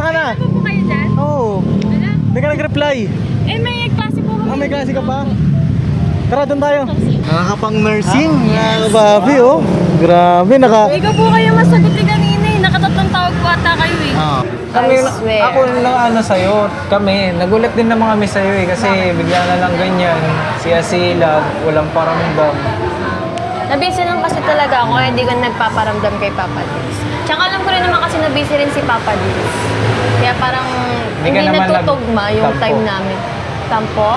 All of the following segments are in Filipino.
ka na. Ano po kayo dyan? Oo. Ano? Hindi ka nag-reply. Eh, may klase po kami. May klase ka pa? Tara, doon tayo. Nakakapang nursing. Babi, oh. Grabe, Ikaw po kayo masagot ni kanina eh. Nakatatlong tawag po ata kayo eh. Kami, I swear. ako lang ano sa'yo, nagulat din naman kami sa'yo eh, kasi bigla na lang ganyan, si Asila, walang paramdam. Nabisi lang kasi talaga ako kaya hindi ko nagpaparamdam kay Papa Dins. Tsaka alam ko rin naman kasi nabisi rin si Papa Dins. Kaya parang Hindi ka hindi naman natutugma yung nagtampo. time namin. Tampo?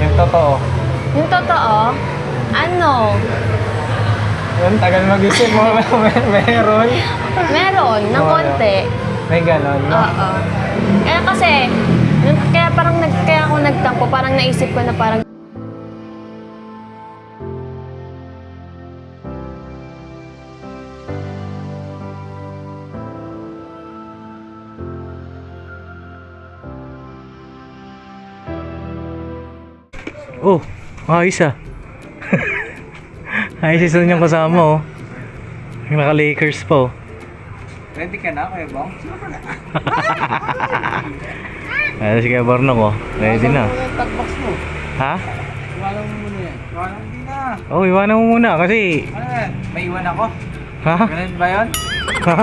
Yung totoo. Yung totoo, ano? Yun, tagal mag-isip mo, meron. Meron, ng konti. May ganon, no? Oo. Kaya kasi, kaya parang kaya ako nagtampo, parang naisip ko na parang Oh, ayos ah. Ayos isa niyang kasama, oh. Yung naka-Lakers pa, oh. Ready ka na, Kuya Bong? Ayos si Kuya Barnong, oh. Ready na. Tagbox mo. Ha? Iwanan mo muna yan. Iwanan mo na. Oh, iwanan mo muna kasi... Ano yan? May iwan ako? Ha? Ganun ba yun? Ha?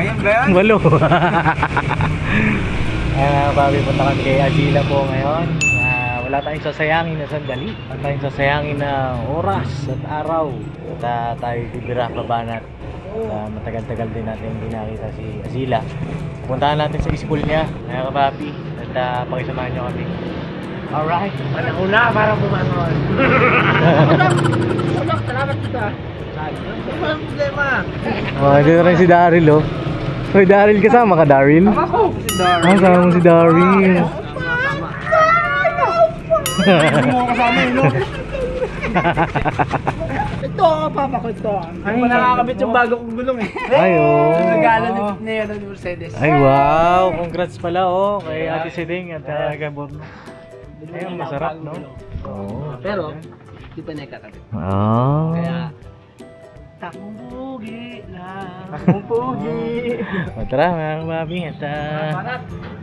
Yan ba yun? Walo. Ayan, babi, punta kami kay Azila po ngayon. Wala tayong sasayangin na sandali. Wala tayong sasayangin na oras at araw. At tayo bibira pabanat. Matagal-tagal din natin hindi nakita si Azila. Puntahan natin sa school niya, mga kapapi. At pakisamahan niyo kami. Alright. Panahon na para pumanon. Wala, salamat kita. Walang problema. Oh, ito rin si Daryl, oh. Hoy, Daryl, kasama ka, Daryl? Ako! Si Darwin. Kasama mo si Daryl. Hindi mo kasama yun, no? Ito, papa ko ito. Ay, nakakabit yung bago kong gulong eh. Ay, oh. Regalo ni Nero ni Mercedes. Ay, wow. Congrats pala, oh. Kay Ate Siding at kay Borno. Ayun, masarap, no? Oo. Pero, di pa nakakabit. Ah. Kaya, takong pugi lang. Takong pugi. O, tara, mga kababi. At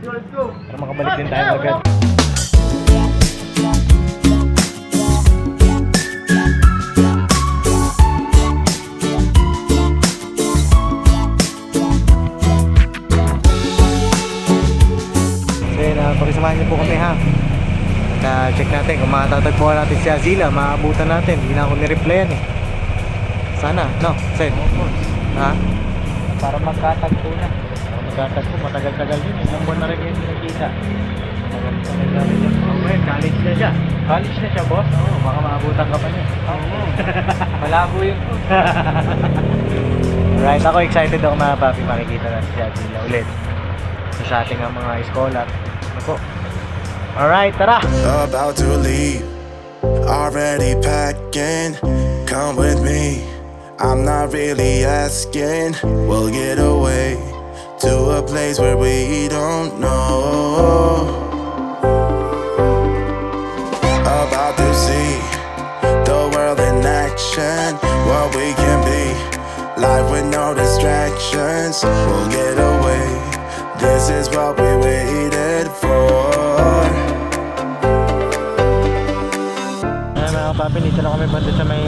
Let's go. para makabalik din tayo agad. Pakisamahan niyo po kami, ha. At check natin kung matatagpuan natin si Azila, maabutan natin. Hindi na ako ni-replyan eh. Sana, no? Sen? Ha? Para magkatagpo na. Para magkatagpo, matagal-tagal din. Ilang buwan na rin yung nakita. Matagal-tagal na rin yun. Okay, college na siya. College na siya, boss? Oo, baka maabutan ka pa niya. Oo. Malabo yun po. Alright, ako excited ako mga papi makikita natin si Azila ulit. Sa ating mga scholar. Ako. Alright, tara! About to leave, already packing. Come with me, I'm not really asking. We'll get away to a place where we don't know. About to see the world in action, what we can be. Life with no distractions, we'll get away. This is what we waited for. Ayan mga papi, dito na kami banda sa may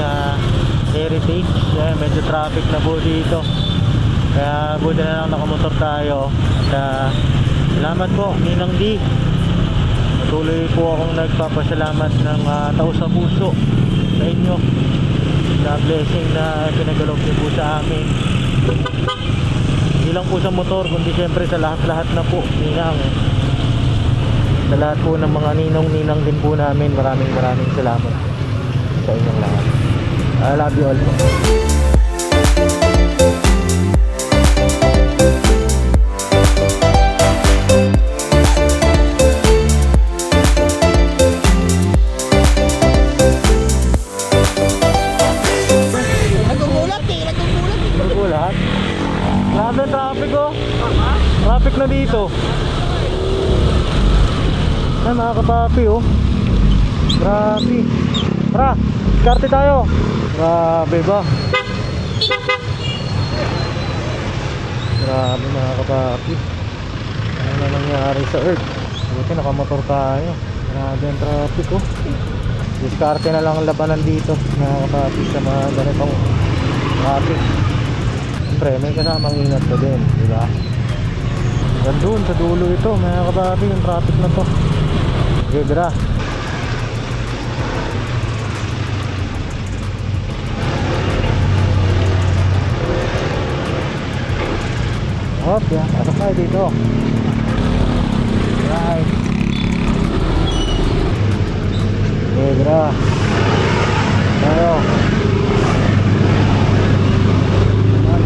heritage. Ayan, medyo traffic na po dito. Kaya buti na lang nakamotor tayo. At salamat po, Ninang D. Patuloy po akong nagpapasalamat ng taos sa puso sa inyo. Sa blessing na pinagalob niyo po sa amin. Hindi lang po sa motor, kundi syempre sa lahat-lahat na po, Ninang. Sa lahat po ng mga ninong-ninang din po namin, maraming salamat sa inyong lahat. I love you all. Nagugulat? Grabe traffic, oh. Traffic na dito. Ay, mga kapapi, oh. Grabe. Tara, diskarte tayo. Grabe ba? Grabe mga kapapi. Ano na nangyari sa Earth? Buti nakamotor tayo. Grabe ang traffic oh. Diskarte na lang ang labanan dito mga kapapi sa mga ganitong traffic. Siyempre may kasamang ingat ka din, di ba? Doon sa dulo ito mga kapapi yung traffic na to. Gedra. Hop, yan. Pasok tayo dito. Right. Gedra. Tayo.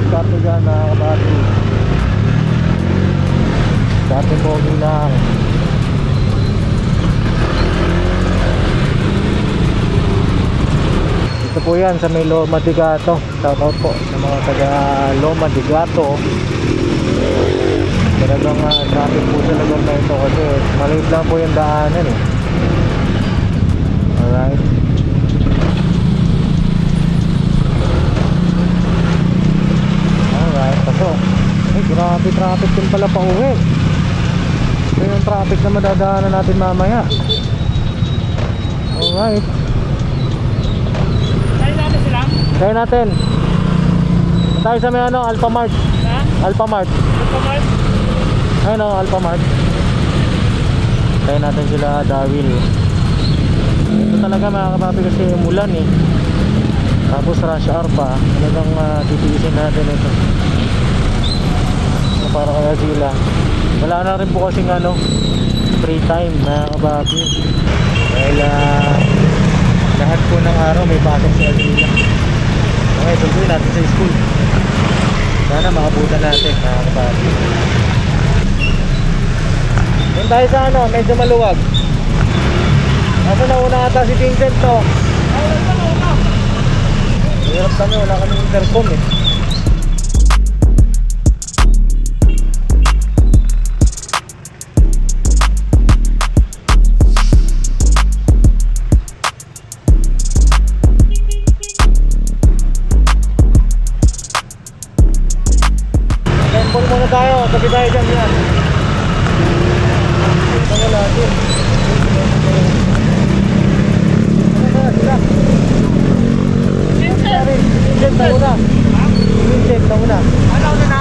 Start ko dyan mga kabati. Dati pogi lang. Ito po yan sa may Loma de Gato. Shoutout po sa mga taga Loma de Gato. Talagang traffic po sa lugar na ito kasi maliit lang po yung daanan eh. Alright. Alright, pasok. Ay, grabe traffic din pala pa uwi. Ito yung traffic na madadaanan natin mamaya. Alright. Kaya natin. Tayo sa may ano, Alphamart. Ha? Alphamart. Alphamart? Ayun o, Alphamart. Kaya natin sila Darwin. Ito talaga mga kapapi kasi umulan eh. Tapos rush hour pa. Talagang titiisin natin ito. So, para kaya sila. Wala na rin po kasing ano, free time mga kapapi. Dahil lahat po ng araw may pasok sa sila. Okay, tuloy natin sa school. Sana makabutan natin mga kapapi. Doon tayo sa ano, medyo maluwag. Nasa nauna ata si Vincent to. Hirap kami, wala kami intercom eh. Temple muna tayo, tabi tayo dyan yan. Ito na natin. Ano ba sila? Vincent na muna. Vincent na muna. Ano na?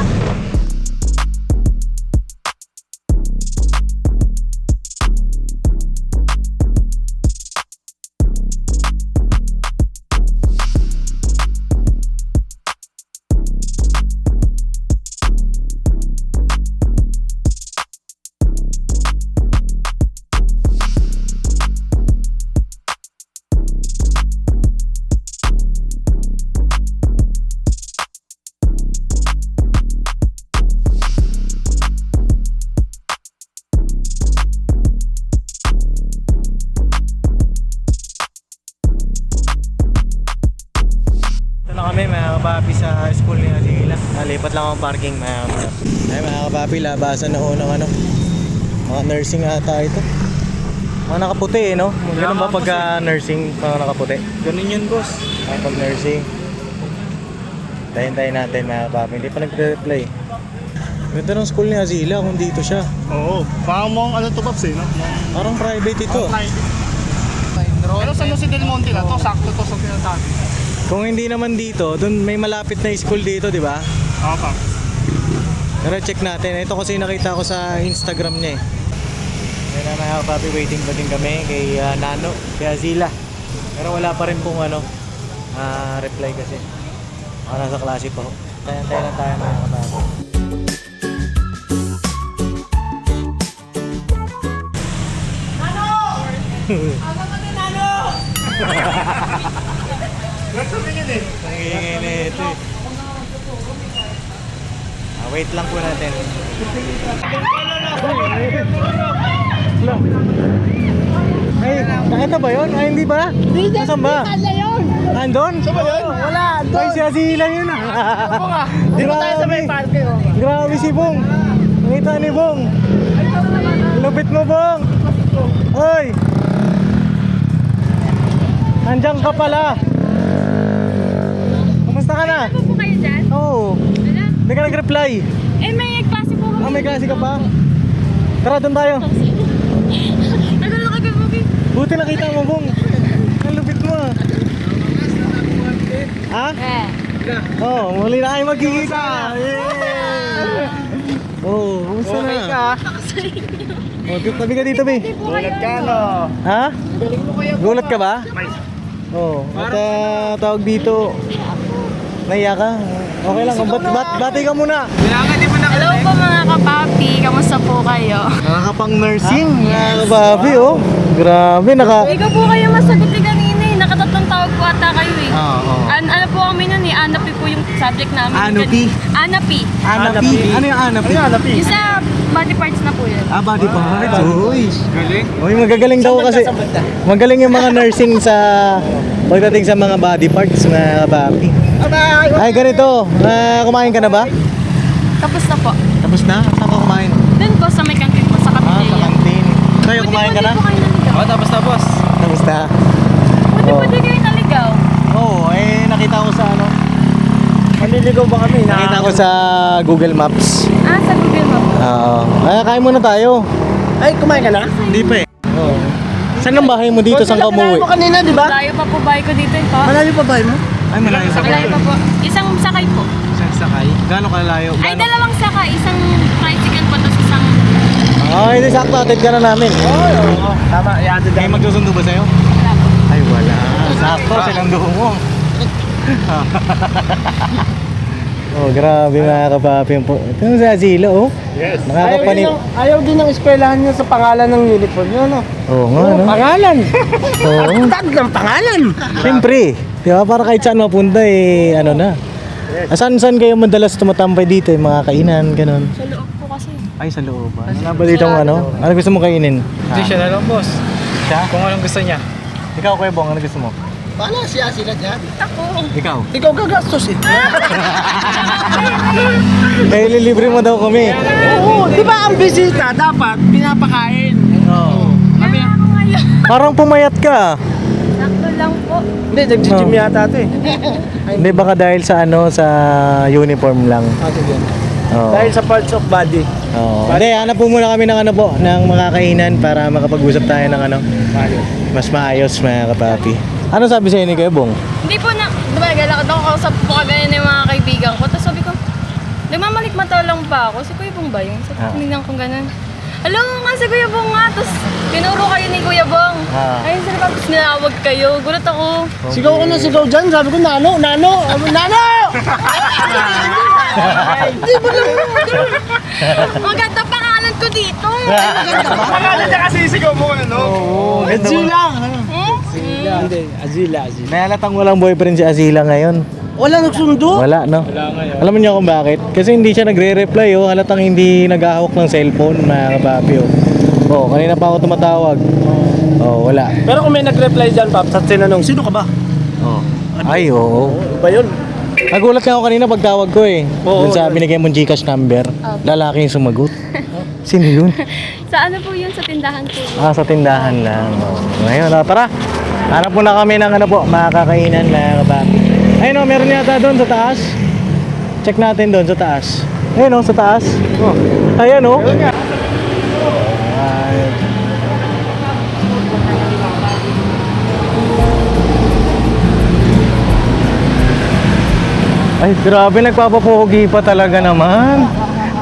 Kami mga kapapi sa school ni Asila. Nalipat lang ang parking mga kapapi. Ay mga kapapi, labasan na unang ano, mga nursing ata ito. Mga nakaputi eh no? Ganun ba pagka nursing mga nakaputi? Ganun yun, boss. Pag nursing. Tayin natin mga kapapi. Hindi pa nagre-reply. Ganda ng school ni Asila kung dito siya. Oo, parang mong ano to, Paps eh, no? Parang private ito. Pero sa Jose Del Monte lang, to sakto to sa pinatabi. Kung hindi naman dito, dun may malapit na school dito, di ba? Oo, Paps. Pero check natin. Ito kasi nakita ko sa Instagram niya eh. Kaya na mga kapapi, waiting pa din kami kay Nano, kay Azila. Pero wala pa rin pong ano, reply kasi. Nasa klase pa ho. Tayo lang tayo mga kapapi. Ano ka din, Nano? Nagsabihin eh. Nangingin na ito eh. Wait lang po natin. Ay, ito ba yun? Ay, hindi ba? Nasaan ba? Andon? Saan ba yun? Wala, Ay, siya lang yun ah. Oo nga. Di ba tayo sa may parke? Grabe si Bong. Nakita ni Bong. Lupit mo, Bong. Hoy. Nandiyan ka pala. Kumusta ka na? Ano po kayo dyan? Oo. Wala. Hindi ka nag-reply. Eh, may klase po kami. Ah, may klase ka pa? Tara, doon tayo. Nagano ka kay Bobby? Buti nakita mo, Bong. Ang lupit mo ah. Ha? Eh. Oh, muli na kayo magkikita. Yeah! Oh, kumusta na? Okay ka? Oh, tabi ka dito, Be. Gulat ka, no? Ha? Gulat ka ba? Oo. At tawag dito. Naiya ka? Okay lang. Bati ka muna. Kailangan di mo na Hello po mga kapapi, kamusta po kayo? Nakakapang nursing. Mga kababi, oh. Grabe, Ikaw po kayo masagot ni kanina eh. Nakatatlong tawag po ata kayo eh. Oo. Ano po kami nun eh, Anapi po yung subject namin. Anapi? Anapi. Anapi. Ano yung anapi? Yung sa body parts na po yun. Ah, body parts. Uy. Galing. Uy, magagaling daw kasi. Magaling yung mga nursing sa pagdating sa mga body parts na kababi. Ay, ganito. Kumain ka na ba? Tapos na po. Tapos na? Saan ka kumain? Dun po sa may kantin po, sa Ah, sa cafeteria. kantin. Kayo, kumain ka na? Buti po kayo naligaw. Oh, tapos. Tapos na? Buti Oh. po di kayo naligaw. Oo, nakita ko sa ano. Manliligaw ba kami? Nakita ko sa Google Maps. Ah, sa Google Maps. Oo. Kain muna tayo. Ay, kumain ka na? Hindi pa eh. Oo. Saan ang bahay mo dito? Saan ka umuwi? mo kanina, di ba? Malayo pa po bahay ko dito eh po. Malayo pa ba mo? Ay, malayo sa Malayo pa po. Isang sakay po. Isang sakay? Gano'ng kalayo? Ay, dalawang sakay. Isang tricycle po, tapos isang... Hindi sakto. Atid ka na namin. Oo. Tama, yan. May magsusundo ba sa'yo? Wala po. Ay, wala. Sakto, sinundo mo. Oh, grabe mga kapapi po. Ito yung sa asilo, oh. Yes. Nakakapanip. din ng eskwelahan niya sa pangalan ng uniform niya, no? Oo nga, no? Pangalan! Oo. Tag ng pangalan! Siyempre. Di ba? Para kahit saan mapunta, ano na. Saan kayo madalas tumatambay dito? Mga kainan, ganun. Sa loob po kasi. Ay, sa loob. Wala ba dito ano? Ano gusto mo kainin? Hindi siya na lang, boss. Siya? Kung anong gusto niya. Ikaw, Kuya Bong, ano gusto mo? Paano siya sila dyan? Ako. Ikaw? Ikaw gagastos eh. Eh, lilibre mo daw kami. Oo, di ba ang bisita dapat pinapakain? Oo. Kami, Ako ngayon. Parang pumayat ka. Sakto lang po. hindi, nag-gym yata ito eh. Hindi, baka dahil sa ano, sa uniform lang. Oo. Dahil sa parts of body. Oo. Hindi, hanap po muna kami ng ano po, ng mga kainan para makapag-usap tayo ng ano, mas maayos mga kapapi. Ano sabi sa'yo ni Kuya Bong? Hindi po na, diba, galakad ako, kausap po kagaya ng mga kaibigan ko. Tapos sabi ko, nagmamalikmata lang pa ako. Si Kuya Bong ba yun? Sabi ko, tinignan ko ganun. Alam mo nga si Kuya Bong nga. Tapos tinuro kayo ni Kuya Bong. Ayun sila, tapos ninawag kayo. Gulat ako. Sigaw ko na sigaw dyan, sabi ko, Nano! Nano! Nano! Di ba lang? Maganda pangalan ko dito. Pangalan niya kasi sigaw mo, ano? Oo. Azila! Hmm? Hindi, Azila. Nahalatang walang boyfriend si Azila ngayon. Wala nagsundo? Wala, no? Alam mo niyo kung bakit? Kasi hindi siya nagre-reply, oh. Halatang hindi naghahawak ng cellphone, mga kapapi, oh. Oh, kanina pa ako tumatawag. Oh, wala. Pero kung may nag-reply dyan, Paps, at tinanong, sino ka ba? Oh. Ay, oo. Ano ba yun? Nagulat nga ako kanina pagtawag ko eh. Oo, Dun sa binigay mong Gcash number. Lalaki yung sumagot. Sino yun? Sa ano po yun? Sa tindahan po. Ah, sa tindahan lang. Oh. Ngayon, tara. Hanap muna kami ng ano po, mga kakainan na kapapi. Ayun o, meron yata doon sa taas. Check natin doon sa taas. Ayun o, sa taas. Oh. Ayan o. Ay, grabe, nagpapapogi pa talaga naman.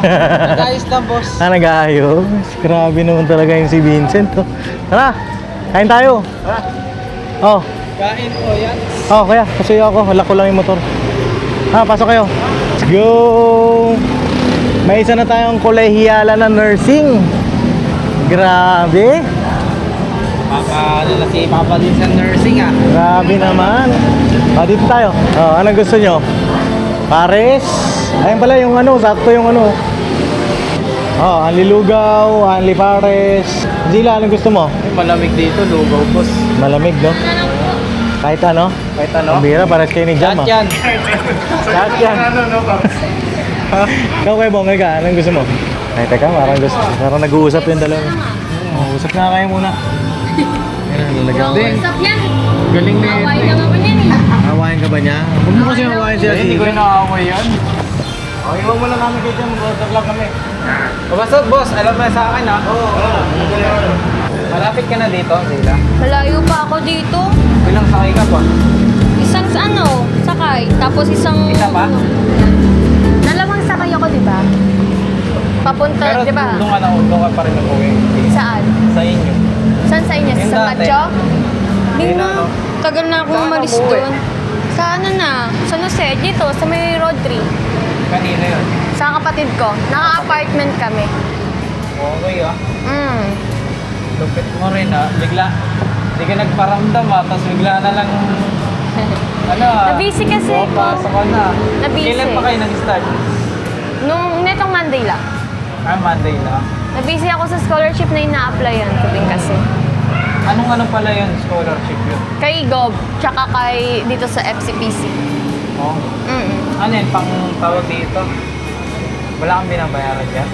Nag-ayos lang, boss. Nag-aayos. Grabe naman talaga yung si Vincent. Oh. Tara, kain tayo. Oh, Kain po yan. oh, kaya, kasi ako, hala ko lang yung motor. Pasok kayo. Let's go! May isa na tayong kolehiyala na nursing. Grabe. Ano na si Papa din sa nursing, ah. Grabe naman. Dito tayo. Anong gusto nyo? Pares. Ayun pala yung ano, sakto yung ano. Anli lugaw, anli pares. Zila, anong gusto mo? Malamig dito, lugaw, boss. Malamig, no? Kahit ano? Kahit ano? Ang bira, pares kayo ni Jam, Lahat yan. Lahat yan. Ikaw kay Bong, anong gusto mo? Ay, teka, parang nag-uusap yung dalawa. Usap na kayo muna. Ayun, lalagyan ko kayo. Usap yan. Galing na Away lang ako niyan eh. Awayin ka ba niya? Huwag mo kasi awayin siya. Hindi ko inaaway yan. Oh, iwan mo lang namin kayo dyan. Mag-order lang kami. O basta boss, alam mo na sa akin ha? Oo. Malapit ka na dito, Zila. Malayo pa ako dito. Bilang sakay ka pa. Isang sakay. Tapos isang... Isa pa? Dalawang sakay ako, di ba? Papunta, Pero di ba? doon ka pa rin umuwi. Saan? Sa inyo. Saan sa inyo? Yung Sa dati. Macho? Di Yun na, na. no? Tagal na ako Saan umalis ka umuwi? doon. Sa ano na? Sa Jose, dito, sa may road tree. Kanina yun. Sa kapatid ko. Naka-apartment kami. Okay ah. Mm. Lupit mo rin ah. Bigla. Hindi ka nagparamdam ah. Tapos bigla na lang. Ano ah. Na-busy kasi ako. Pasok ka na. Na-busy. Kailan pa kayo nag-start? Netong Monday lang. Ah, Monday na. Na-busy ako sa scholarship na ina-applyan ko din kasi. Anong pala yun? Scholarship yun? Kay Gob, tsaka kay dito sa FCPC. Oh. Mm. Ano yun? Pang tawag dito? Wala kang binabayaran dyan?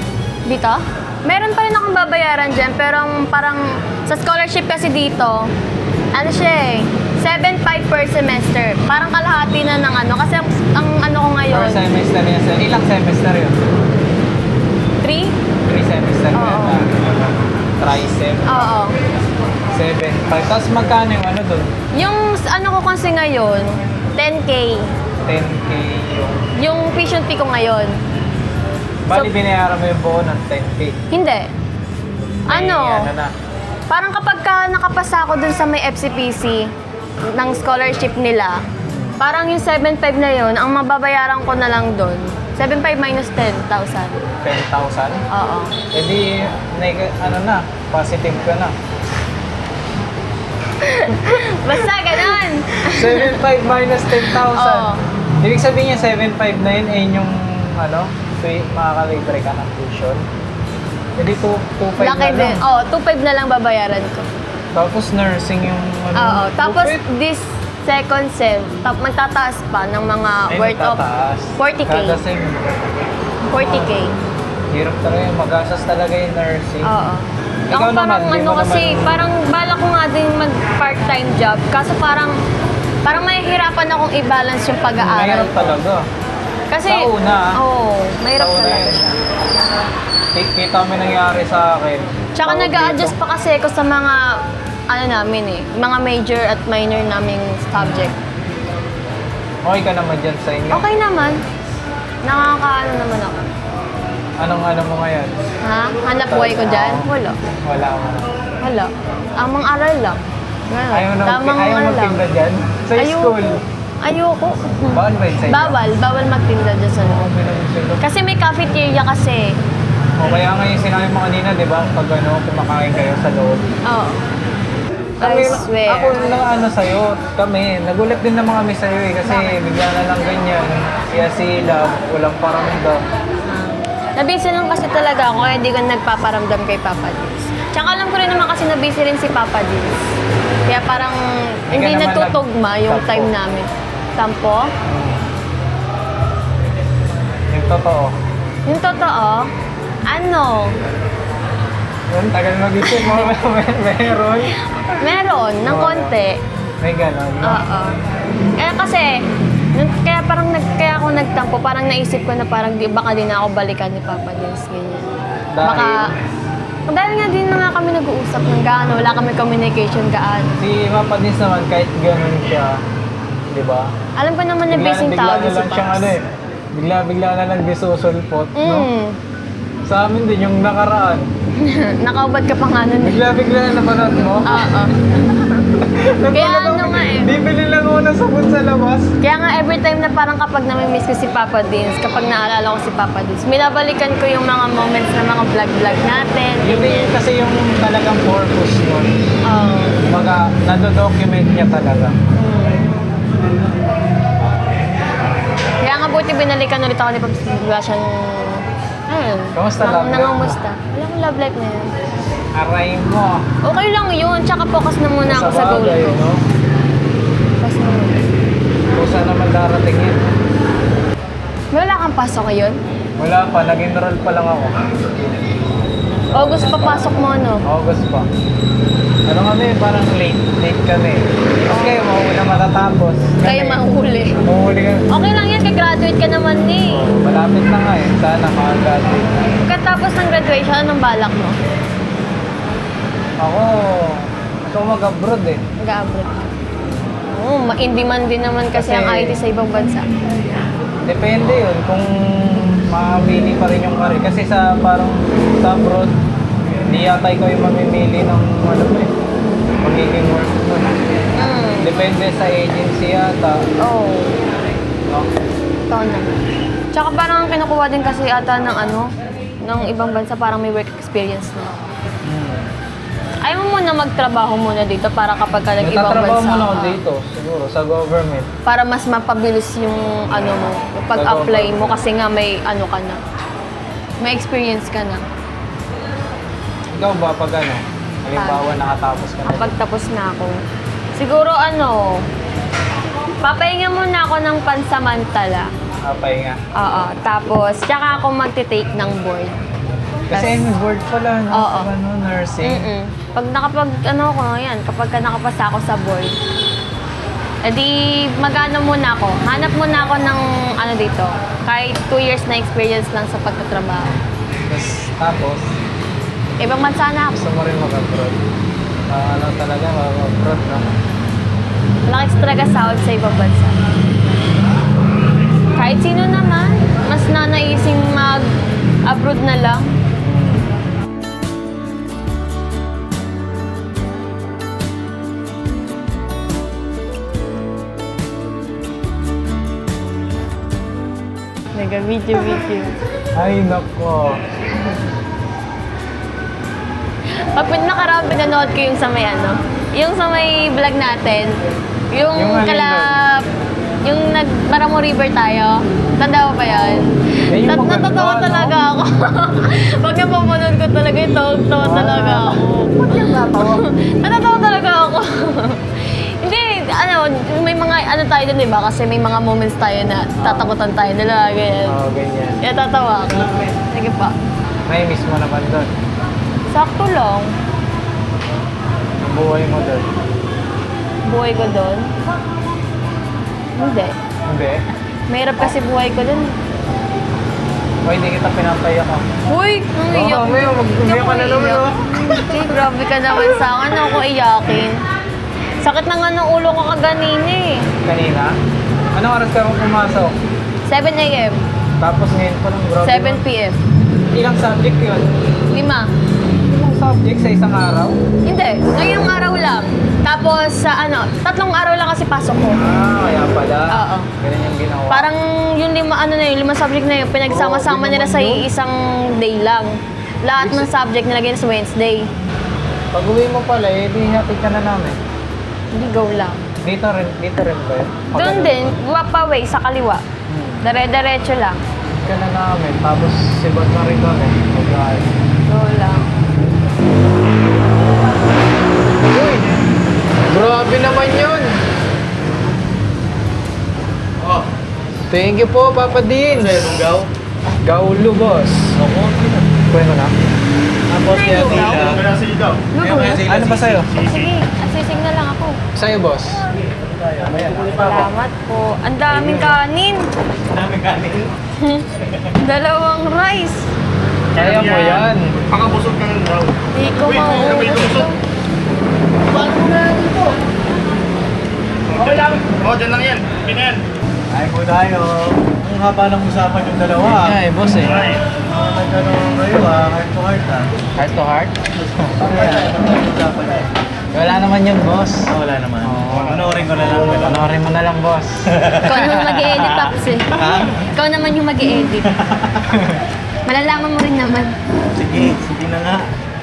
Dito? Meron pa rin akong babayaran dyan, pero parang sa scholarship kasi dito, ano siya eh, 7.5 per semester. Parang kalahati na ng ano. Kasi ang ano ko ngayon, Per semester yun. Ilang semester yun? 3? 3 semester Oo. yun. Tricep. Oo. 7. Tapos magkano yung ano dun? Yung ano ko kasi ngayon, 10K. 10K yung... Yung tuition fee ko ngayon. Bali, So- binayaran mo yung buo ng 10K. Hindi. May Ano? na. Parang kapag ka nakapasa ako dun sa may FCPC ng scholarship nila, parang yung 7.5 na yun, ang mababayaran ko na lang dun, 7.5 minus 10,000. 10,000? Oo. E di, ano na, positive ka na. Basta ganun. 7,500 minus 10,000. Oo. Ibig sabihin niya 7,500 na yun, ay yung ano, makakalibre ka ng tuition. E di 2,500 Laki na din. lang. Oo, 2.5 na lang babayaran ko. Tapos nursing yung ano. Oo. Tapos 2,500. this second sem, magtataas pa ng mga Ay, worth of magtataas. 40K. Kada sem. 40K. Hirap talaga yung magastos talaga yung nursing. Oo. Ikaw Ako parang naman, di ano mo kasi, naman- parang bala ko nga din mag part-time job. Kaso parang mahihirapan akong i-balance yung pag-aaral Mahirap ko. talaga. Kasi, Sa una, Oo, mahirap Sa una talaga yun. siya. Kita mo yung nangyari sa akin. Tsaka Tawag nag-a-adjust dito. pa kasi ako sa mga, ano namin eh, mga major at minor naming subject. Okay ka naman dyan sa inyo. Okay naman. Nakakaano naman ako. Anong ano mo ngayon? Ha? Hanap buhay ko dyan? Wala. Wala mo. Wala. Amang aral lang. Ganun. Ayaw Tamang ayaw ano lang. magtinda dyan? Sa school? Ayoko. Bawal ba yun sa inyo? Bawal magtinda dyan sa loob. Okay naman sila. Kasi may cafeteria kasi. O kaya nga yung sinabi mo kanina, di ba? Pag ano, kumakain kayo sa loob. Oo. I swear. Ako na ano sa'yo, kami, nagulat din naman kami sa'yo eh. Kasi bigla na lang ganyan. Kaya sila, walang paramdam. Nabisi lang kasi talaga ako kaya hindi ko nagpaparamdam kay Papa Dins. Tsaka alam ko rin naman kasi nabisi rin si Papa Dins. Kaya parang Hindi hindi ka naman natutugma yung nagtampo. time namin. Tampo? Yung totoo. Yung totoo, ano? Yung tagal mag-isip mo, meron. Meron, ng Oo. konti. May ganon. no? Oo. Kaya kasi, kaya kaya ako nagtampo, parang naisip ko na parang baka di na ako balikan ni Papa Dins, ganyan. Dahil? Dahil nga din na nga kami nag-uusap ng gaano, wala kami communication gaano. Si Papa Dins naman, kahit ganun siya, di ba? Alam ko naman na busy tao din si lang siyang ano Paps. eh. Bigla na lang disusulpot, no? Mm. Sa amin din, yung nakaraan. Nakaubad ka pa nga nun eh. Bigla na napanood mo. Oo. Kaya ano nga eh. Bibili lang ako ng sabon sa labas. Kaya nga every time na parang kapag namimiss ko si Papa Dins, kapag naalala ko si Papa Dins, minabalikan ko yung mga moments na mga vlog-vlog natin. Yun din kasi yung talagang purpose nun. Oo. Kumbaga, nado-document niya talaga. Kaya nga buti binalikan ulit ako ni Paps. Bigla siyang... Ayun. Kamusta love life? Nangangamusta. Wala akong love life na yun. Aray mo. Okay lang yun. Tsaka focus na muna ako sa goal bagay, ko. no? Focus na muna. Kusa naman darating yun. Wala kang pasok ngayon? Wala pa, nag-enroll pa lang ako. August papasok mo, no? August pa. Ano kami, parang late kami. Kasi kayo, mauna matatapos. Kayo mahuli. Mahuli kami. Okay lang yan, kagraduate ka naman eh. Malapit na nga eh. Sana makagraduate na. Pagkatapos ng graduation, anong balak mo? Ako, gusto ko mag-abroad eh. Mag-abroad. Oo, in-demand din naman kasi ang IT sa ibang bansa. Depende yun kung makabili pa rin yung career. Kasi sa parang sa abroad, hindi yata ikaw yung mamimili ng ano mo eh. Magiging work mo. Depende sa agency yata. Oo. No? Ikaw na. Tsaka parang kinukuha din kasi ata ng ano, ng ibang bansa parang may work experience na. Ayaw mo muna magtrabaho muna dito para kapag ka nag-ibang Nagtatrabaho bansa mo na ako ka, dito, siguro, sa government. para mas mapabilis yung ano mo, yung pag-apply mo kasi nga may ano ka na. May experience ka na. Ikaw ba pag ano? Halimbawa, nakatapos ka na. Kapag tapos na ako. Siguro ano, papahinga muna ako ng pansamantala. Papahinga. Oo. Tapos, tsaka ako magte-take ng board. Kasi may board pala, no? Oo. Pag ano, nursing. Pag ano ko, yan, kapag ka nakapasa ako sa board, edi mag-ano muna ako. Hanap muna ako ng ano dito. Kahit 2 years na experience lang sa pagtatrabaho. Tapos, Ibang bansa na ako. gusto mo rin mag-abroad. Ano talaga, mag-abroad, no? Malaking talaga sahod sa ibang bansa. Kahit sino naman, mas nanaising mag-abroad na lang. Nag-video. Ay, nako. Pag nakaraan, pinanood ko yung sa may ano, yung sa may vlog natin, yung Yung alin yung Maramo River tayo. Tanda mo pa yun? Eh, yung maganda, Natatawa no? talaga ako. Pag napapanood ko talaga, yung tawag-tawa talaga ako. Ba't yung natawa? Natatawa talaga ako. Hindi, ano, may mga ano tayo dun, diba? Kasi may mga moments tayo na tatakutan tayo nila, ganyan. Oo, ganyan. Kaya tatawa ako. Sige pa. May miss mo naman doon. Sakto lang. Ang buhay mo doon. Buhay ko doon. Hindi. Hindi. Mahirap kasi buhay ko doon. O hindi kita pinapaya ka. Uy! Ang iyak. Mag-umiyak ka na naman, oh. Hindi, grabe ka naman sa akin. Ako iyakin. Sakit na nga ng ulo ko kaganina eh. Kanina? Anong oras ka pumasok? 7 a.m. Tapos ngayon pa lang, grabe. 7 p.m. Ilang subject yun? 5. Ilang subject sa isang araw? Hindi. Ngayong araw lang. Tapos sa 3 araw lang kasi pasok ko. Ah, kaya pala. Oo. Ganun yung ginawa. Parang yung 5 subject na yun, pinagsama-sama nila sa isang day lang. Lahat ng subject nilagay sa Wednesday. Pag uwi mo pala, eh, di hatid ka na namin. Hindi, go lang. Dito rin ba yun? Doon din, pa way, sa kaliwa. Dire-diretso lang. Ka na namin, tapos sibot na rin kami. Mag-aayos. Go lang. Uy! Grabe naman yun! Oh, Thank you po, Papa Dean! gaw? Gaulo, boss. Ako. Kuya mo na? Tapos kaya sila. Kaya sila. Ano ba sa'yo? Sige, asising na lang ako. Sa'yo, boss. Salamat po. Ang daming kanin. Daming kanin. 2 rice. Kaya mo yan. Pakabusog ka ng raw. Di ko mauubos to. Okay lang. Oh, dyan lang yan. Pinan. Ay po tayo. Ang haba ng usapan yung dalawa. Ay, boss eh. Nagtanong kayo heart to heart Heart to heart? Usapan na Wala naman yun, boss. Wala naman. Oo. Panoorin ko na lang. Panorin mo na lang, boss. Ikaw naman mag-i-edit, Paps eh. Ikaw naman yung mag-i-edit. Malalaman mo rin naman. Sige na nga.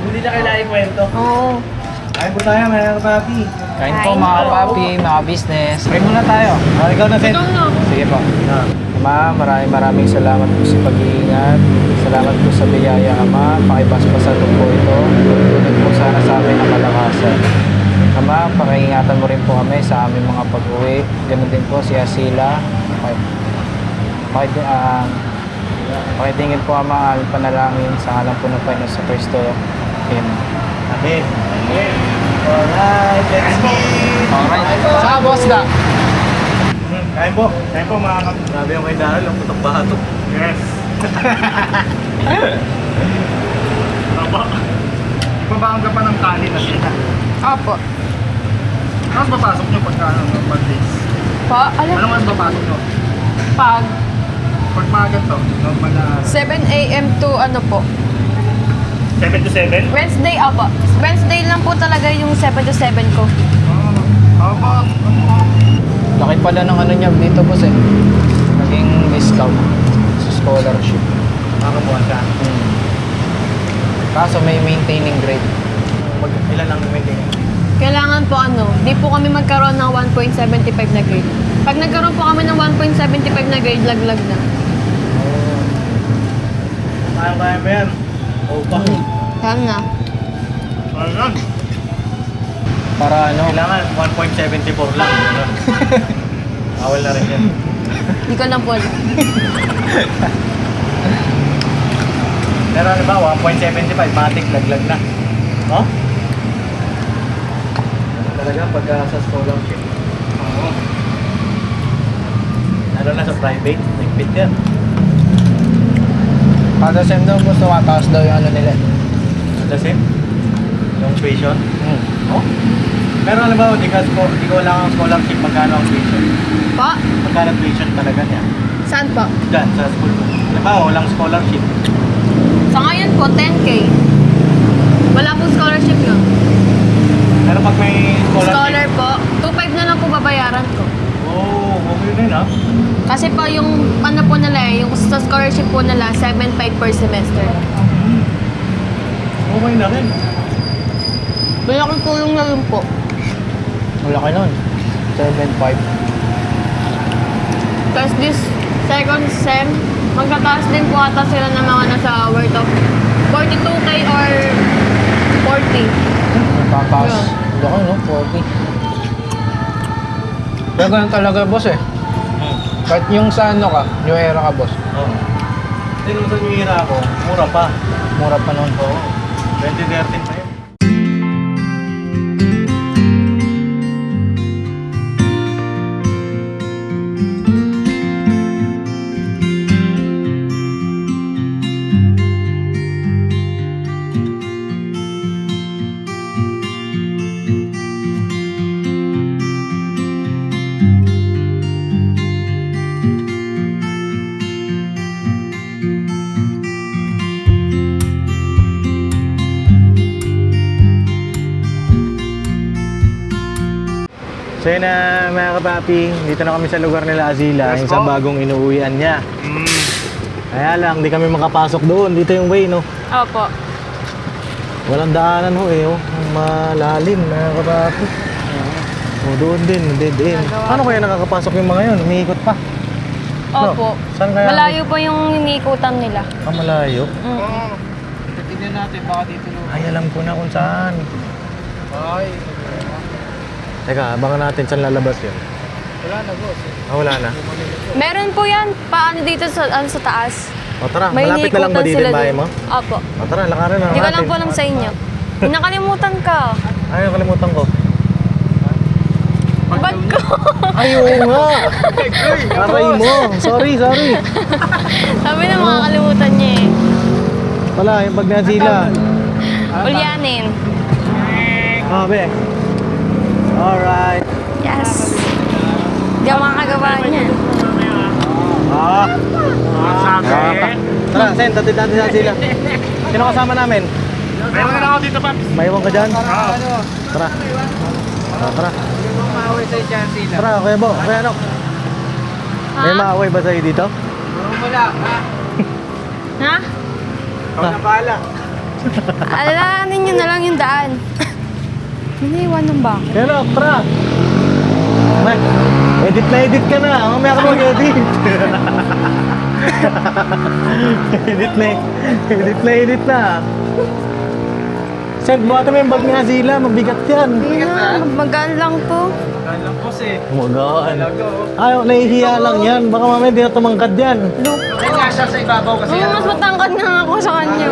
Hindi na kailangan ikwento. Oo. Ay po tayo, mga papi. Kain po, Kain mga po. papi, mga business. Pray muna tayo. Ikaw na, Sen. Ikaw na. Sige po. Ama, maraming salamat po sa pag-iingat. Salamat po sa biyaya, Ama. Pakibasbasan po ito. Tulad po sana sa amin ang malakasan. Ama, pakiingatan mo rin po kami sa aming mga pag-uwi. Ganun din po si Asila. Pakitingin po ang mga aming panalangin sa ngalan po ng Panginoon sa Kristo. Amen. Amen. Alright, let's eat. Alright. Saka boss na. Kain po. Kain po mga kap. Grabe yung kay Daryl, ang putok bato. Yes. Aba. Ibabaan ka pa ng kanin na siya. Opo. Mas papasok nyo pagka normal days. Pa, alam, Ano mas papasok nyo? pag Pag mga ganito, normal na 7 a.m. to ano po, 7 to 7? Wednesday, opo. Wednesday lang po talaga yung 7 to 7 ko. Aba. Laki pala ng ano niya dito boss eh. Naging discount sa scholarship. Makabuhan ka. Kaso may maintaining grade. Ilan ang maintain? Kailangan po ano, di po kami magkaroon ng 1.75 na grade. Pag nagkaroon po kami ng 1.75 na grade, laglag na. Kaya ba yan? Oo pa. Kaya na. Ayan. Para ano? Kailangan 1.74 lang. Ganun. Awal na rin yan. Di ko lang po alam. Pero ano ba, 1.75, matik, laglag na. No? Talaga pagka sa scholarship. Oo. Lalo na sa private, nagpit yan. Kada sem daw boss, tumataas daw yung ano nila. The same? Yung tuition? Hmm. Oh? Pero alam ba, di ko wala ang scholarship, magkano ang tuition? Po? Magkano tuition talaga niya? Saan po? Diyan, sa school mo. Alam ba, walang scholarship. Sa ngayon po, 10K. Wala pong scholarship yun. Pero pag may scholarship... Scholar po, 2.5 na lang po babayaran ko. Oh, okay din ha. Kasi po yung ano po nila eh, yung sa scholarship po nila, 7.5 per semester. Okay na rin. Malaking tulong na rin po. Wala ka nun. 7.5. Tapos this second sem, magtataas din po ata sila ng mga nasa worth of 42K or 40. Tataas. Yeah. Laki no? 40. Pero ganun talaga boss eh. Kahit yung sa ano ka, New Era ka boss. Oo. Hindi naman sa New Era ako, mura pa. Mura pa nun. Oo. 2013 pa yun. So yun na mga kapapi, dito na kami sa lugar nila Azila, Yes, yung sa po. bagong inuuwian niya. Kaya lang, di kami makapasok doon. Dito yung way, no? Opo. Walang daanan ho eh, oh. Ang malalim mga kapapi. O doon din, dead end. Paano kaya nakakapasok yung mga yun? Umiikot pa. Opo. Saan kaya? Malayo po yung iniikutan nila. Ah, malayo. Oo. Tignan natin baka dito no. Ay, alam ko na kung saan. Ay. Teka, abangan natin saan lalabas yun. Wala na boss. Ah, wala na. Meron po yan, paano dito sa, ano, sa taas. O tara, May malapit na lang ba iniikutan dito sila yung bahay dun. mo? Opo. O tara, lakarin na Hindi ko natin. lang po alam sa inyo. Nakalimutan ka. Ay, nakalimutan ko. Bag ko. Ay, oo nga. Aray mo. Sorry. Sabi na makakalimutan niya eh. Wala, yung bag na sila. Ulyanin. Ah, be. Alright. Yes. Hindi ako makakagawa niya. Ah. Sabi. Tara, Sen, tatid natin sa sila. Sino kasama namin? Ayaw na lang ako dito, Paps. Maiwan ka dyan? Oo. Tara. Tara. Maaway sa dyan sila. Tara, Kuya Bo. Kuya Anok. May Ha? maaway ba sa'yo dito? Wala. Ha? Ikaw na bahala. Alalahanin niyo na lang yung daan. Iniiwan ng bako. Kuya Anok, tara. May, edit ka na. Mamaya ka mag-edit. edit na. Send mo ata mo yung bag ni Azila. Mabigat yan. Hindi na, magaan lang po. Magaan lang boss eh. Magaan. Talaga oh. Ay, nahihiya lang yan. Baka mamaya di na tumangkad yan. Kaya nga siya sa ibabaw kasi Mas matangkad nga ako sa kanya.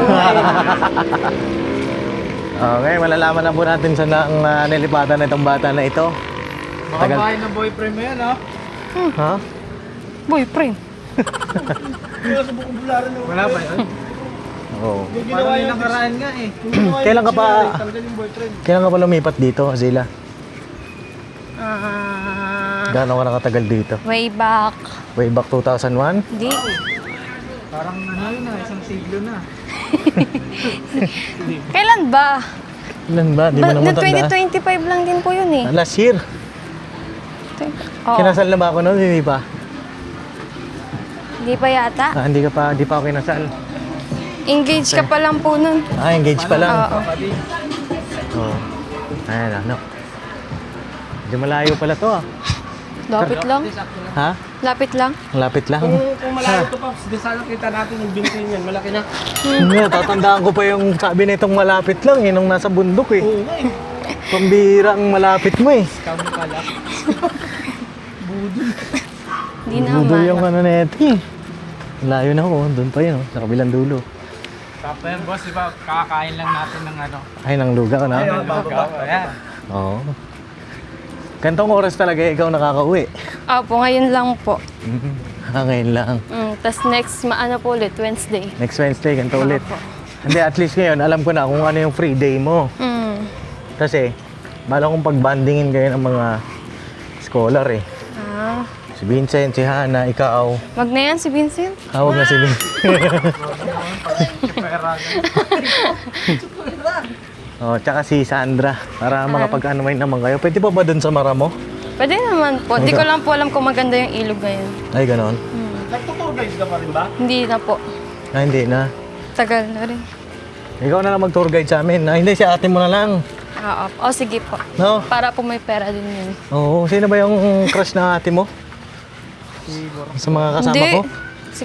Okay, malalaman na po natin saan ang nilipatan na itong bata na ito. Baka Tagal. bahay ng boyfriend mo yan ha. Ha? Boyfriend. Wala ba yun? Oo. Parang yung nakaraan nga eh. Kailan ka pa lumipat dito, Azila? Gaano ka nakatagal dito? Way back. Way back 2001? Hindi. Parang ano yun na, isang siglo na. Kailan ba? Ilan ba? Di mo na matandaan. 2025 lang din po yun eh. Last year. Oo. Kinasal na ba ako noon? Hindi pa. Hindi pa yata. Hindi pa ako kinasal. Engage ka pa lang po nun. Engaged pa lang. Oo. Oo. Ayan, ano. Medyo malayo pala to ah. Lapit lang. Ha? Lapit lang. Lapit lang. Kung malayo to pa, di sana kita natin yung binti niyan. Malaki na. Hindi, tatandaan ko pa yung sabi nitong malapit lang eh, nung nasa bundok eh. Oo nga eh. Pambira ang malapit mo eh. Kami pala. Hindi Budol yung naman. ano na ito eh. Layo na ako, doon pa yun, oh, sa kabilang dulo. Tapos yan boss, diba? Kakakain lang natin ng ano. Ay, nang luga ka na. Lugaw. Ayan. Oo. Gantong oras talaga ikaw nakakauwi. Opo, ngayon lang po. Ngayon lang. Tapos next, maano po ulit, Wednesday. Next Wednesday, ganito ulit. Opo. Hindi, at least ngayon, alam ko na kung ano yung free day mo. Kasi, bala kong pagbandingin kayo ng mga scholar eh. Ah, Si Vincent, si Hana, ikaw. wag na yan si Vincent. Hawag na si Vincent. Oh, tsaka si Sandra. Para makapag-unwind naman kayo. Pwede pa ba dun sa Maramo? Pwede naman po. Di ko lang po alam kung maganda yung ilog ngayon. Ay, ganon. Nagtutour guide ka pa rin ba? Hindi na po. Hindi na. Tagal na rin. Ikaw na lang mag-tour guide sa amin. Hindi, si ate mo na lang. Oo. O, sige po. No? Para po may pera din yun. Oo, sino ba yung crush ng ate mo? Sa mga kasama Hindi. ko? Si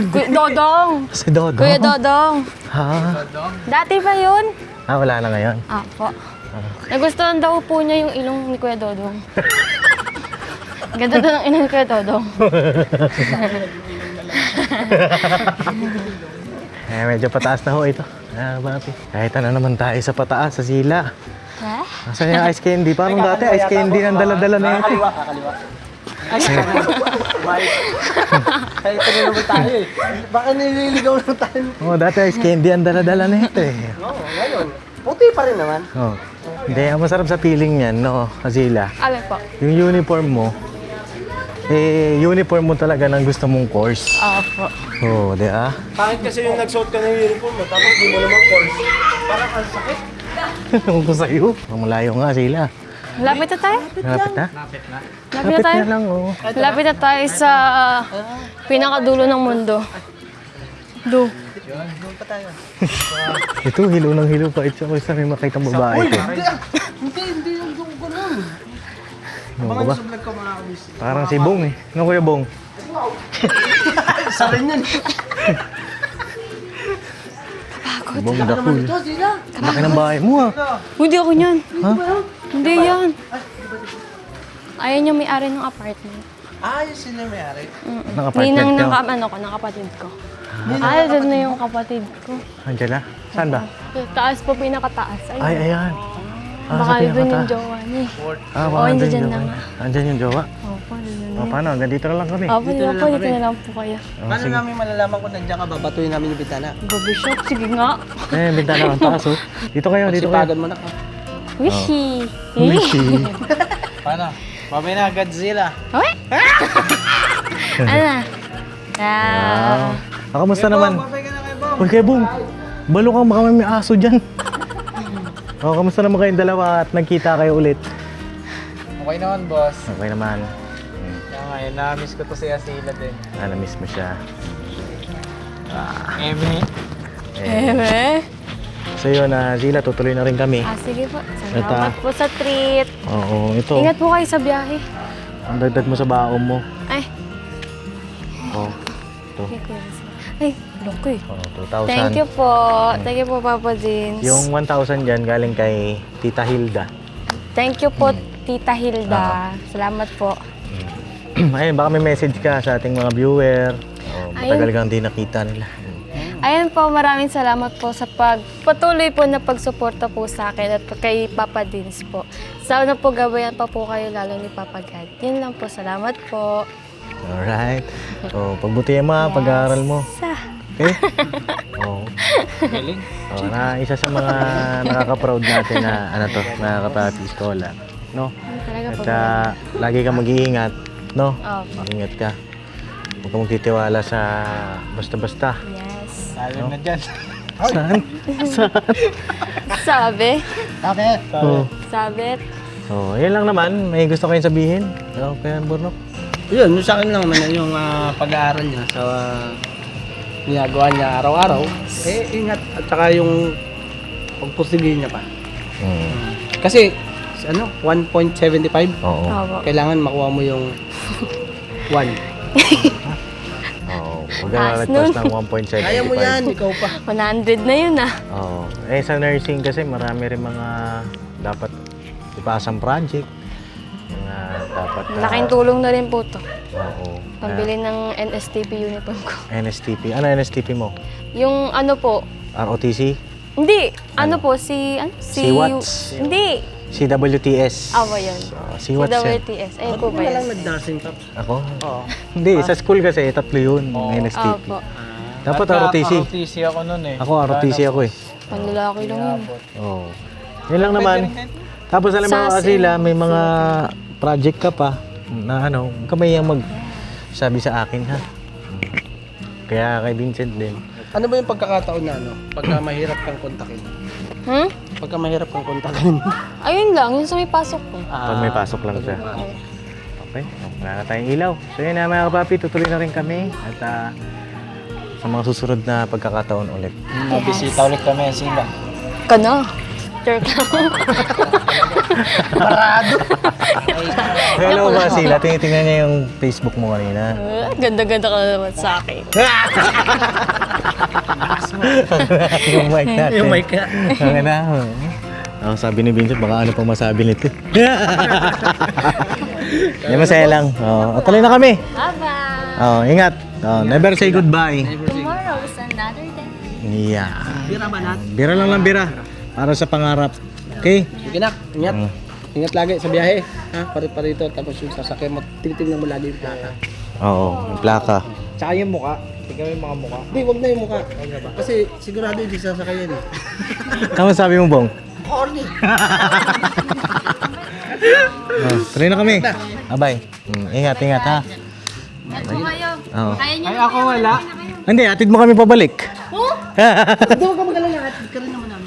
Kuya Dodong. Si Dodo. Kuya Dodong. Ha? Dati ba yun? Wala na ngayon. Apo. Nagustuhan daw po niya yung ilong ni Kuya Dodong. Ganda daw ng ilong ni Kuya Dodong. Medyo pataas na ho ito. Papi. Kahit ano naman tayo sa pataas, sa sila. Ha? Nasaan yung ice candy? Parang dati ice candy ng dala-dala na ito. Kakaliwa. Kaya ito na naman tayo eh. Baka nililigaw lang tayo. Dati ice candy ang dala-dala na ito eh. Oo, ngayon. Puti pa rin naman. Hindi, ang masarap sa feeling niyan, no, Azila. Alin po? Yung uniform mo, uniform mo talaga ng gusto mong course. Apo. Oo, di ba? Pangit kasi yung nagsuot ka ng uniform mo, tapos di mo naman course. Parang ang sakit. Ewan ko sa'yo. Malayo nga sila. Lapit na tayo? Malapit na? Lapit na Lapit tayo? na lang, oh. Lapit na tayo sa pinakadulo ng mundo. Ito, hilo ng hilo pa. Ito, isa may makitang babae ito. Hindi yung ganun. Ano Mga ba? sa vlog ka mga kabis. Parang si Bong eh. Ano kuya Bong? Isa rin yan. Bong the cool. Ito sila. Laki ng bahay mo ah. Hindi ako yan. Ha? Hindi yan. Ayan yung may-ari ng apartment. Ayos sila may-ari. Ng apartment Ninang nyo. ng kapatid ko. Ay, doon na yung kapatid ko. Andiyan na? Saan ba? Taas po, pinakataas. Ay, ayan. Baka sa doon yung pinakata. jowa niya. Baka Oo, hindi andyan dyan yung na jowa. nga. Andyan yung jowa. Opo, doon O, paano? Hanggang dito na lang kami. Opo, dito na lang po kayo. Paano namin malalaman kung nandiyan ka, babatuin namin yung bitana? Gobi shop, sige nga. Bintana ang taas oh. Dito kayo, dito kayo. Sipagan mo na ka. Wishy. Wishy. Paano? Mamaya na, Godzilla. Hoy! Ano na? Ah. Kamusta naman? Babay ka na kay Bob. Uy, kay Bong. Balo kang baka may aso dyan. Kamusta naman kayong dalawa at nagkita kayo ulit? Okay naman, boss. Okay naman. Kaya ngayon, na-miss ko to si Asila din. Na-miss mo siya. Eme. Eh. So yun, Zila, tutuloy na rin kami. Sige po. Salamat po sa treat. Oo, ito. Ingat po kayo sa biyahe. Ang dagdag mo sa baon mo. Ay. Oh, ito. Ay, loko eh. Oh, 2,000. Thank you po. Thank you po, Papa Jeans. Yung 1,000 dyan galing kay Tita Hilda. Thank you po, Tita Hilda. Salamat po. Ayun, baka may message ka sa ating mga viewer. Matagal Ayun. kang di nakita nila. Ayun po, maraming salamat po sa patuloy po na pagsuporta po sa akin at kay Papa Dins po. Sana po gabayan pa po kayo lalo ni Papa God. Yun lang po, salamat po. Alright. So, pagbutihan mo, pag-aaral mo. Okay? Oo. Galing. Isa sa mga nakaka-proud natin na mga kapapi scholar. No? Talaga po. At lagi kang mag-iingat, no? Opo. Mag-ingat ka. Huwag kang magtitiwala sa basta-basta. Yes. Sabi na dyan. Saan? Sabi? Okay. Oo. Sabit? Oh, yan lang naman. May gusto kayong sabihin? Okay, Burnok? Yun, yung sa akin lang naman yung pag-aaral niya sa ginagawa niya araw-araw. Ingat. At saka yung pagpursigihin niya pa. Kasi, 1.75, Oo. Opo. kailangan makuha mo yung 1. Oo. Huwag ka Taas nalagpas nun. ng 1.75. Kaya mo yan, ikaw pa. 100 na yun ah. Oo. Sa nursing kasi marami rin mga dapat ipasang project. Mga dapat... Malaking tulong na rin po to. Oo. Pambili ng NSTP uniform ko. NSTP. Ano NSTP mo? Yung ano po, ROTC? hindi, ano po, si CWATS? Hindi, CWTS? Awa yun. CWATS yan. CWTS. Ayun po ba yun? nag-nursing top? Ako? Oo. Hindi, sa school kasi, tatlo yun, NSTP. Opo. Dapat ROTC. ROTC ako nun eh. Ako, ROTC ako eh. Panlalaki lang yun. Oo. Yun lang naman. Tapos alam mo kasi sila, may mga project ka pa na huwag ka mayang magsabi sa akin ha. Kaya kay Vincent din. Ano ba yung pagkakataon na pagka mahirap kang kontakin? Pagka mahirap kang kontakin. Ayun lang, yung sa may pasok ko. Pag may pasok lang siya. Okay, wala na tayong ilaw. So yun na mga kapapi, tutuloy na rin kami. At sa mga susunod na pagkakataon ulit. Mabisita ulit kami sila. Kana. Jerk lang. Hello ba sila? Tinitingnan niya yung Facebook mo kanina. Ganda-ganda ka naman sa akin. Yung mic natin. Yung mic ka. Ang na. Sabi ni Vincent, baka ano pang masabi nito. Hindi, masaya lang. Tuloy na kami. Bye-bye. Ingat. Never say goodbye. Tomorrow is another day. Yeah. Bira ba natin? Bira lang lang bira. Para sa pangarap. Okay? Sige na, ingat. Ingat lagi sa biyahe. Parito. Tapos yung sasakyan mo, tinitingnan mo lagi yung plaka. Oo, yung plaka. Tsaka yung muka. Tignan mo yung mga muka. Hindi, wag na yung mukha. Kasi sigurado hindi sasakyan eh. Tama sabi mo, Bong? Corny! Tuloy na kami. Bye. Ingat ha. Let's go kayo. Oo. Kaya niyo Ay, ako wala. Hindi, atid mo kami pabalik. Hindi, wag ka mag-alala. Ka rin naman namin.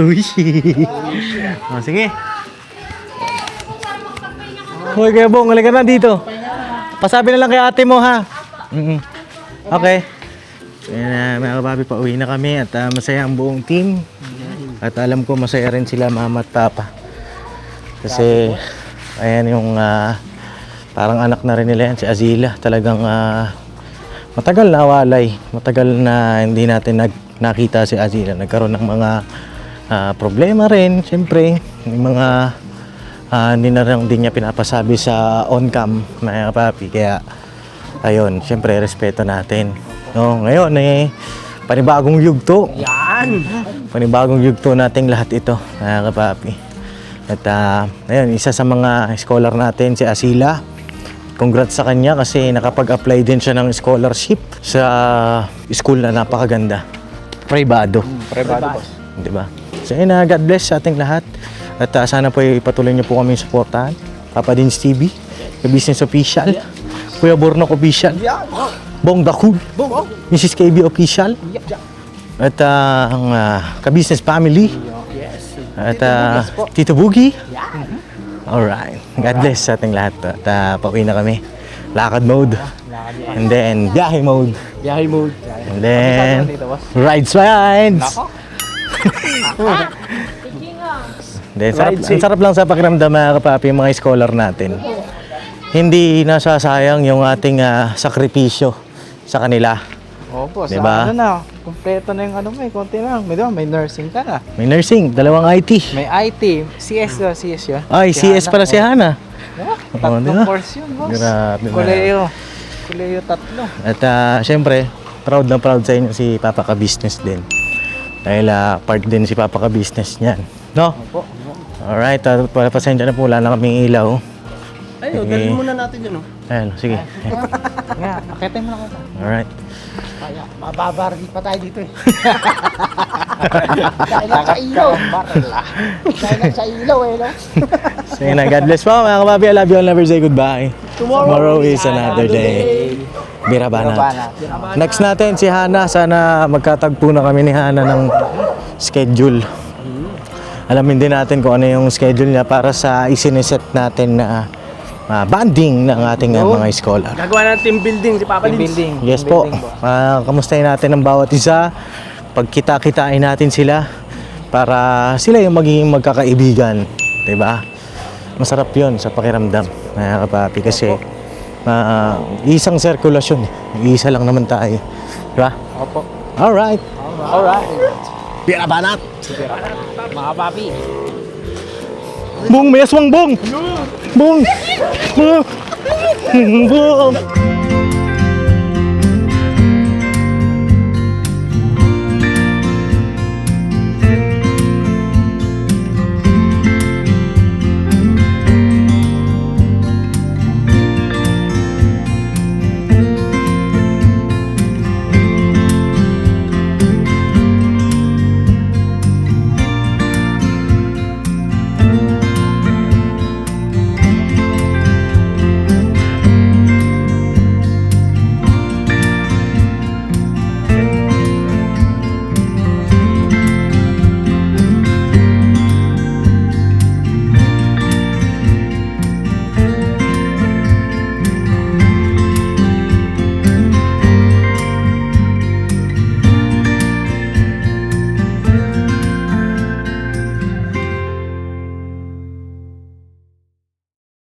Uy. Sige. Hoy, Kuya Bong, halika na dito. Pasabi na lang kay ate mo, ha? Okay. Ayan na, mga kapapi, pauwi na kami at masaya ang buong team. At alam ko masaya rin sila, mama at papa. Kasi, ayan yung parang anak na rin nila yan, si Azila. Talagang matagal na awalay. Matagal na hindi natin nakita si Azila. Nagkaroon ng mga problema rin, siyempre. May mga hindi na rin din niya pinapasabi sa on-cam, mga kapapi. Kaya, ayun, siyempre, respeto natin. No, ngayon, panibagong yugto. Yan! Panibagong yugto nating lahat ito, mga kapapi. At, ayun, isa sa mga scholar natin, si Azila. Congrats sa kanya kasi nakapag-apply din siya ng scholarship sa school na napakaganda. Privado. Privado boss. Diba? So yun na, God bless sa ating lahat. At sana po ipatuloy niyo po kami suportahan. Papa Dins TV, Ka-Business Official, Kuya Burnok Official, Bong Dakul, Mrs. KB Official, at ang Ka-Business Family, at Tito Boogie. Alright. God bless sa ating lahat. At pauwi na kami. Lakad mode. And then, biyahe mode. Biyahe mode. And then, rides. Then, ang sarap lang sa pakiramdam mga kapapi, mga scholar natin. Hindi nasasayang yung ating sakripisyo sa kanila. Opo, sa Diba? ano na, kumpleto na yung ano mo konti lang. May nursing ka na. May nursing, dalawang IT. May IT, CS yun. Ay, CS pala si Hana. Tatlong diba? course yun, boss. Grabe na. Kuleyo tatlo. At syempre, proud na proud sa inyo si Papa Ka Business din. Dahil part din si Papa Ka Business niyan. No? Opo. Alright, pasensya na po, wala na kaming ilaw. Ay, Sige. dalhin muna natin yun, Ayan, sige. Nga, akitin mo na kita. Alright. Kaya, mababaril pa tayo dito eh. Dahil lang sa ilaw. Dahil lang sa ilaw eh, no? Sige na, God bless po mga kababi. I love you. I'll never say goodbye. Tomorrow is another day. Birabanat. Next natin si Hana. Sana magkatagpo na kami ni Hana ng schedule. Alamin din natin kung ano yung schedule niya para sa isiniset natin na banding ng ating mga scholar. Gagawa ng team building si Papa Team building. Yes po. Kamustahin natin ang bawat isa. Pagkita-kitain natin sila para sila yung magiging magkakaibigan. Diba? Masarap yun sa pakiramdam. Mga kapapi. Kasi isang sirkulasyon. Isa lang naman tayo. Diba? Opo. Alright. Alright. Birabanat. Mga papi. Bung, may aswang bung! Bung! Bung! Bung!